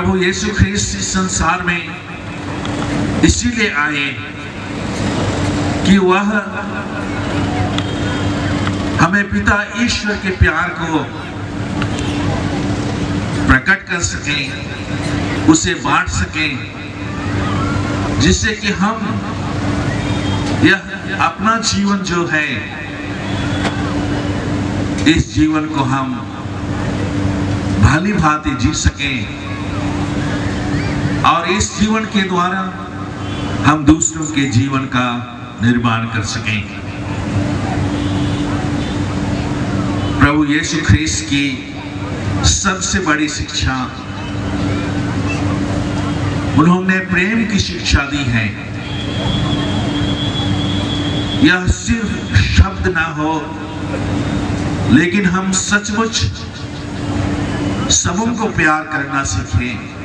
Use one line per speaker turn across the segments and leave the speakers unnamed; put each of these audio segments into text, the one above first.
प्रभु यीशु ख्रीस्त इस संसार में इसीलिए आए कि वह हमें पिता ईश्वर के प्यार को प्रकट कर सके, उसे बांट सके, जिससे कि हम यह अपना जीवन जो है, इस जीवन को हम भली भांति जी सकें और इस जीवन के द्वारा हम दूसरों के जीवन का निर्माण कर सकें। प्रभु यीशु ख्रीस्त की सबसे बड़ी शिक्षा, उन्होंने प्रेम की शिक्षा दी है। यह सिर्फ शब्द ना हो, लेकिन हम सचमुच सबों को प्यार करना सीखें,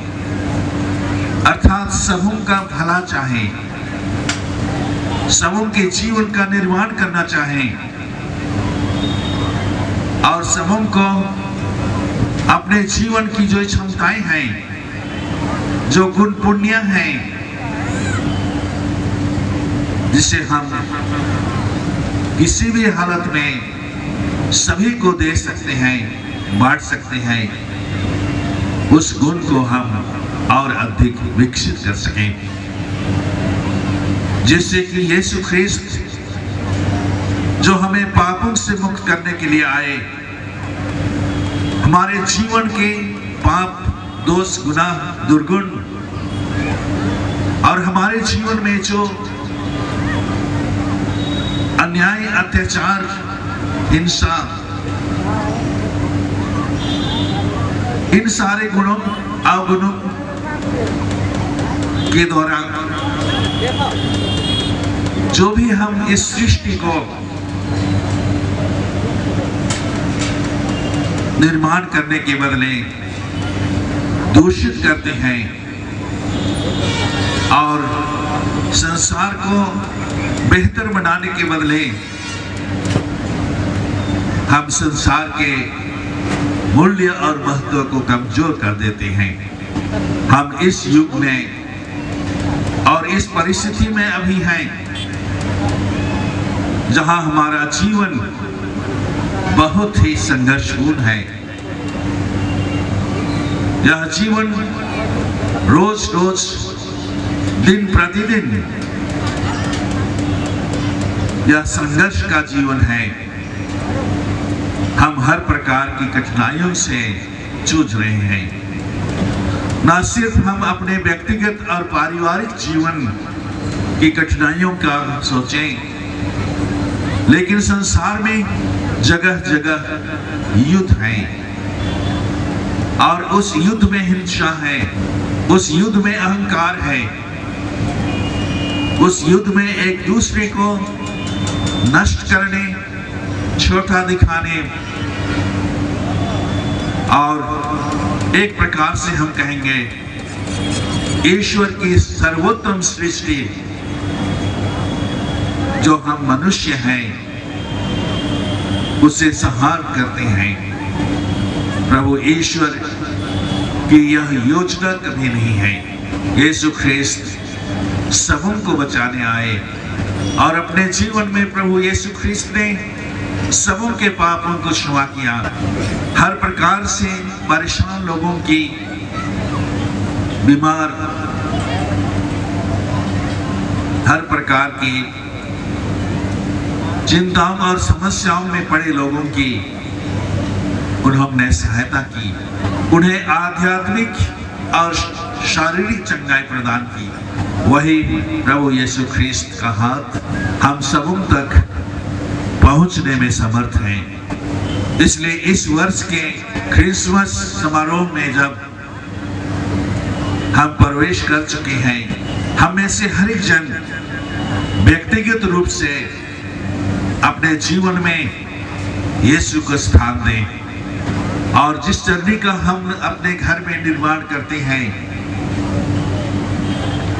अर्थात सबों का भला चाहें, सबों के जीवन का निर्माण करना चाहें और सबों को अपने जीवन की जो क्षमताएं हैं, जो गुण पुण्य हैं, जिसे हम किसी भी हालत में सभी को दे सकते हैं, बांट सकते हैं, उस गुण को हम और अधिक विकसित कर सकें, जिससे कि यीशु ख्रीस्त जो हमें पापों से मुक्त करने के लिए आए, हमारे जीवन के पाप, दोष, गुनाह, दुर्गुण और हमारे जीवन में जो अन्याय, अत्याचार, हिंसा, इन सारे गुणों, अवगुणों के द्वारा जो भी हम इस सृष्टि को निर्माण करने के बदले दूषित करते हैं और संसार को बेहतर बनाने के बदले हम संसार के मूल्य और महत्व को कमजोर कर देते हैं। हम इस युग में और इस परिस्थिति में अभी हैं जहां हमारा जीवन बहुत ही संघर्षपूर्ण है। यह जीवन रोज रोज, दिन प्रतिदिन यह संघर्ष का जीवन है। हम हर प्रकार की कठिनाइयों से जूझ रहे हैं। न सिर्फ हम अपने व्यक्तिगत और पारिवारिक जीवन की कठिनाइयों का सोचें, लेकिन संसार में जगह जगह युद्ध है और उस युद्ध में हिंसा है, उस युद्ध में अहंकार है, उस युद्ध में एक दूसरे को नष्ट करने, छोटा दिखाने और एक प्रकार से हम कहेंगे ईश्वर की सर्वोत्तम सृष्टि जो हम मनुष्य हैं उसे संहार करते हैं। प्रभु ईश्वर की यह योजना कभी नहीं है। यीशु ख्रीस्त सबों को बचाने आए और अपने जीवन में प्रभु यीशु ख्रीस्त ने सबों के पापों को क्षमा किया। हर प्रकार से परेशान लोगों की, बीमार, हर प्रकार की चिंताओं और समस्याओं में पड़े लोगों की उन्होंने सहायता की, उन्हें आध्यात्मिक और शारीरिक चंगाई प्रदान की। वही प्रभु यीशु ख्रीस्त का हाथ हम सबों तक पहुंचने में समर्थ है। इसलिए इस वर्ष के क्रिसमस समारोह में जब हम प्रवेश कर चुके हैं, हम में से हर एक जन व्यक्तिगत रूप से अपने जीवन में यीशु को स्थान दें और जिस चरनी का हम अपने घर में निर्माण करते हैं,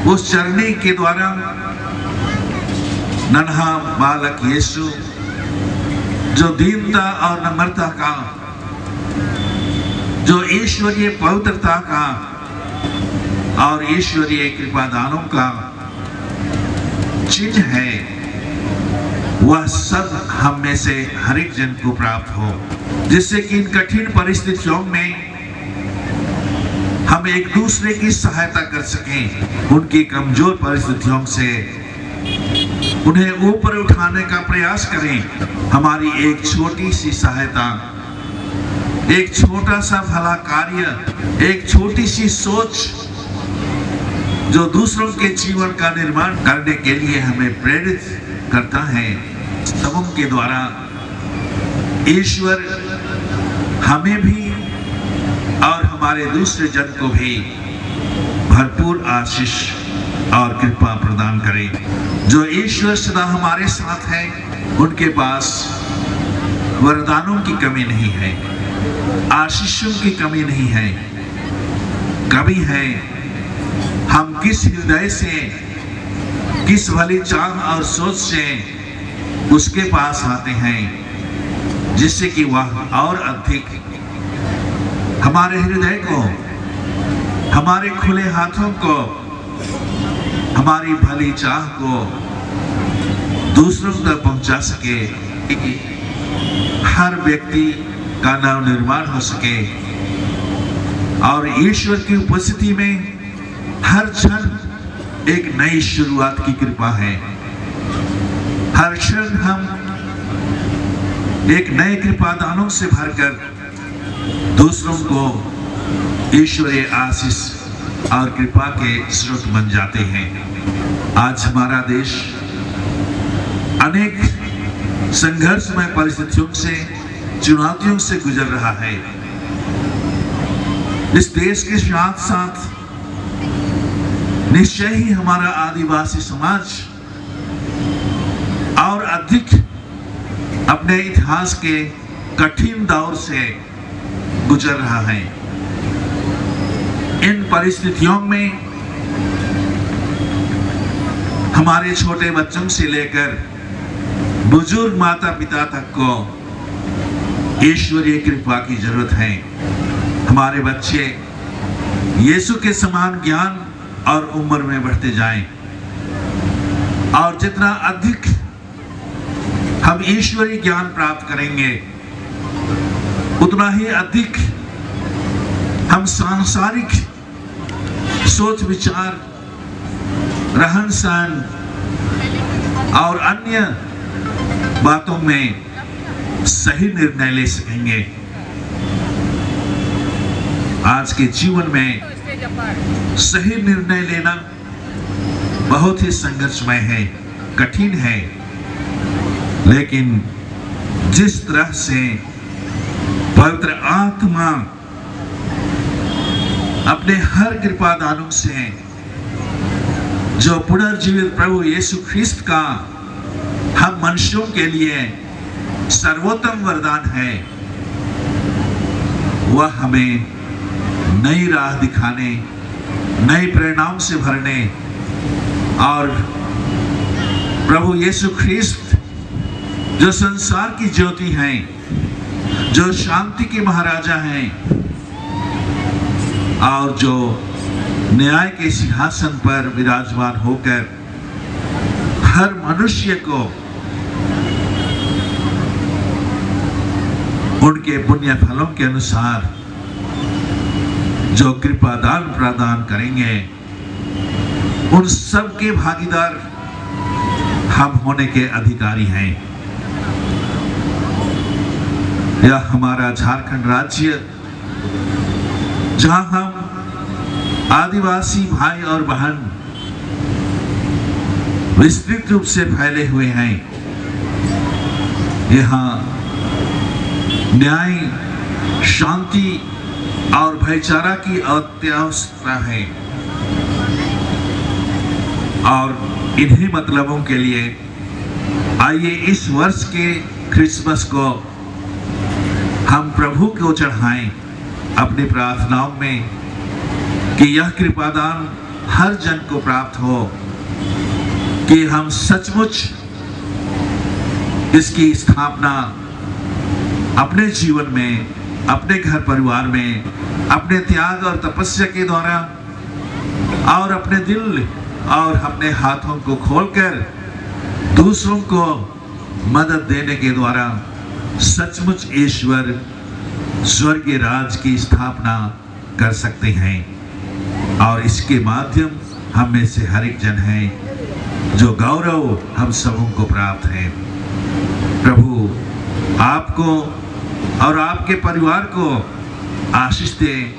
उस चरनी के द्वारा नन्हा बालक यीशु जो दीनता और नम्रता का, जो ईश्वरीय पवित्रता का और ईश्वरीय कृपादानों का चिन्ह है, वह सब हम में से हर एक जन को प्राप्त हो, जिससे कि इन कठिन परिस्थितियों में हम एक दूसरे की सहायता कर सकें, उनकी कमजोर परिस्थितियों से उन्हें ऊपर उठाने का प्रयास करें। हमारी एक छोटी सी सहायता, एक छोटा सा भला कार्य, एक छोटी सी सोच जो दूसरों के जीवन का निर्माण करने के लिए हमें प्रेरित करता है, सबों के द्वारा ईश्वर हमें भी और हमारे दूसरे जन को भी भरपूर आशीष और कृपा प्रदान करे। जो ईश्वर सदा हमारे साथ है, उनके पास वरदानों की कमी नहीं है, आशीषों की कमी नहीं है। कभी है हम किस हृदय से, किस भली चाह और सोच से उसके पास आते हैं, जिससे कि वह और अधिक हमारे हृदय को, हमारे खुले हाथों को, हमारी भली चाह को दूसरों तक पहुंचा सके, हर व्यक्ति का नव निर्माण हो सके और ईश्वर की उपस्थिति में हर क्षण एक नई शुरुआत की कृपा है। हर क्षण हम एक नए कृपादानों से भरकर दूसरों को ईश्वरीय आशीष और कृपा के स्रोत बन जाते हैं। आज हमारा देश अनेक संघर्षमय परिस्थितियों से, चुनौतियों से गुजर रहा है। इस देश के साथ साथ निश्चय ही हमारा आदिवासी समाज और अधिक अपने इतिहास के कठिन दौर से गुजर रहा है। इन परिस्थितियों में हमारे छोटे बच्चों से लेकर बुजुर्ग माता पिता तक को ईश्वरीय कृपा की जरूरत है। हमारे बच्चे यीशु के समान ज्ञान और उम्र में बढ़ते जाएं और जितना अधिक हम ईश्वरीय ज्ञान प्राप्त करेंगे, उतना ही अधिक हम सांसारिक सोच विचार, रहन सहन और अन्य बातों में सही निर्णय ले सकेंगे। आज के जीवन में सही निर्णय लेना बहुत ही संघर्षमय है, कठिन है, लेकिन जिस तरह से पवित्र आत्मा अपने हर कृपादानों से, जो पुनर्जीवित प्रभु यीशु ख्रिस्त का हम मनुष्यों के लिए सर्वोत्तम वरदान है, वह हमें नई राह दिखाने, नई प्रेरणाओं से भरने और प्रभु यीशु ख्रिस्त जो संसार की ज्योति हैं, जो शांति के महाराजा हैं और जो न्याय के सिंहासन पर विराजमान होकर हर मनुष्य को उनके पुण्य फलों के अनुसार जो कृपादान प्रदान करेंगे, उन सब के भागीदार हम होने के अधिकारी हैं। यह हमारा झारखंड राज्य, जहां हम आदिवासी भाई और बहन विस्तृत रूप से फैले हुए हैं, यहाँ न्याय, शांति और भाईचारा की अत्यावश्यकता है और इन्हीं मतलबों के लिए आइए इस वर्ष के क्रिसमस को हम प्रभु को चढ़ाएं अपनी प्रार्थनाओं में कि यह कृपादान हर जन को प्राप्त हो, कि हम सचमुच इसकी स्थापना अपने जीवन में, अपने घर परिवार में, अपने त्याग और तपस्या के द्वारा और अपने दिल और अपने हाथों को खोलकर दूसरों को मदद देने के द्वारा सचमुच ईश्वर स्वर्गीय राज की स्थापना कर सकते हैं। और इसके माध्यम हम में से हर एक जन है, जो गौरव हम सबों को प्राप्त है। प्रभु आपको और आपके परिवार को आशीष दे।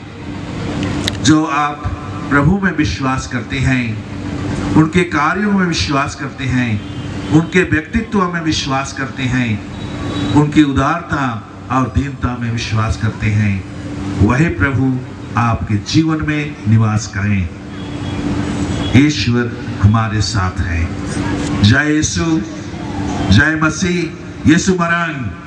जो आप प्रभु में विश्वास करते हैं, उनके कार्यों में विश्वास करते हैं, उनके व्यक्तित्व में विश्वास करते हैं, उनकी उदारता और दीनता में विश्वास करते हैं, वही प्रभु आपके जीवन में निवास करें। ईश्वर हमारे साथ है। जय यीशु, जय मसीह, यीशु मरंग।